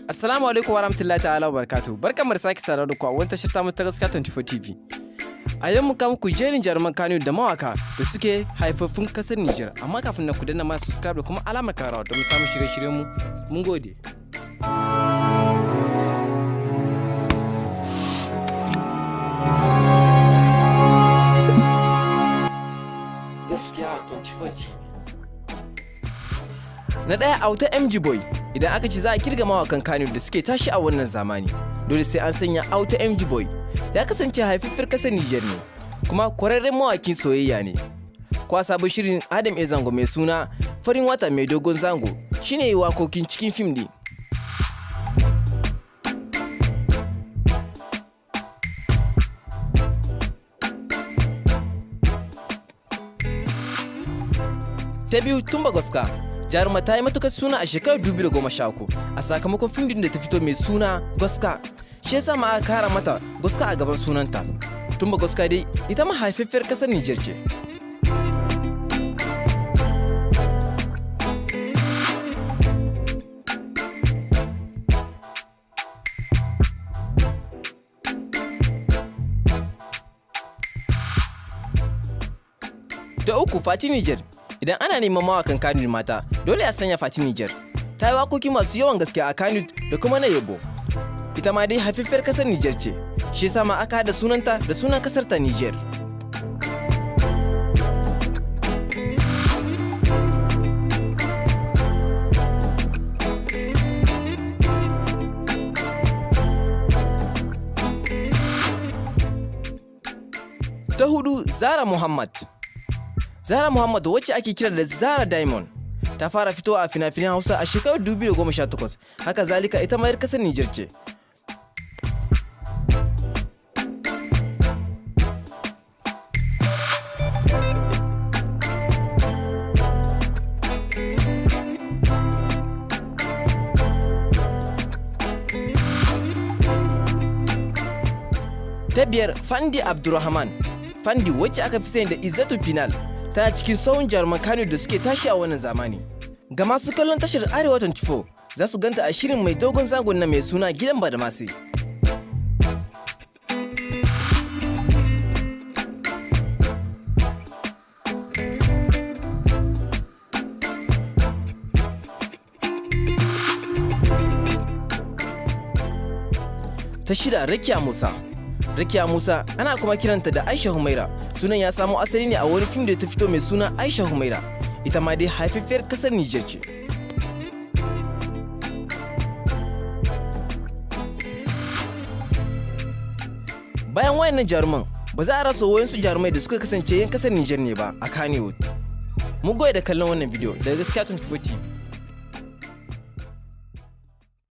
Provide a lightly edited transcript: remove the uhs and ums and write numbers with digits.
Assalamu alaikum warahmatullahi ta'ala wabarakatuh. Barkanmu da sake sauraro da ku a wani tashar tamu ta gaskiya 24 TV. A yau muka muku jerin jaruman kannywood da mawaka da suke haifaffun kasar Niger. Amma kafin na ku danna ma subscribe da kuma alamar karawa don mu samu shirye-shiryen mu. Mun gode. Gaskiya 24 TV. Na ɗaya AUTA boy. Idan aka ci za a kirga mawakan kannywood da suke tashi a wannan zamani, dole sai an sanya AUTA boy. Ya kasance haifaffiyar kasar Niger ne, kuma kwararren mawakin soyayya ne. Kwa sabon shirin Adam Zango mai suna Farin Wata Mai Dogon Zango shine yi wakokin cikin fim din. Ta biyu Tumba Goska. Jaruma ta yi matukar suna a shekarar 2013 a sakamakon fim din da ta fito mai suna Goska. Shi yasa ma aka kara mata Goska a gaban sunanta. Tumba Goska dai ita ma haifaffiyar kasar Niger ce. Da uku Fati Niger. Idan ana neman mawakan kannywood mata, dole a sanya Fati Niger. Ta yi wakoki masu yawan gaske a kannywood da kuma na yabo. Ita ma dai haifaffiyar kasar Niger ce, shi yasa ma aka haɗa sunanta da sunan kasar ta Niger. Ta hudu Zara Muhammad. Zara Muhammad wacce ake kira da Zara Diamond ta fara fitowa a fina-finan Hausa a shekarar 2018, haka zalika ita mayar kasar Niger ce. Ta biyar Fandi Abdurrahman. Fandi wacce aka fi sani da Izzatu Final tana cikin sauran jaruman kannywood da suke tashi a wannan zamani. Ga masu kallon tashar Arewa 24 za su ganta a shirin mai dogon zangon na mai suna Gidan Badamasi. Ta shida Rakiya Musa. Rakiya Musa ana kuma kiranta da Aisha Humaira. Sunan ya samo asali ne a wani fim da ta fito mai suna Aisha Humaira. Ita ma dai haifaffiyar kasar Niger ce. Bayan wayannan jaruman, ba za a rasa wayansu jarumai da suka kasance yan kasar Niger ne ba a kannywood. Mu goyi da kallon wannan bidiyo daga gaskiya 24 TV.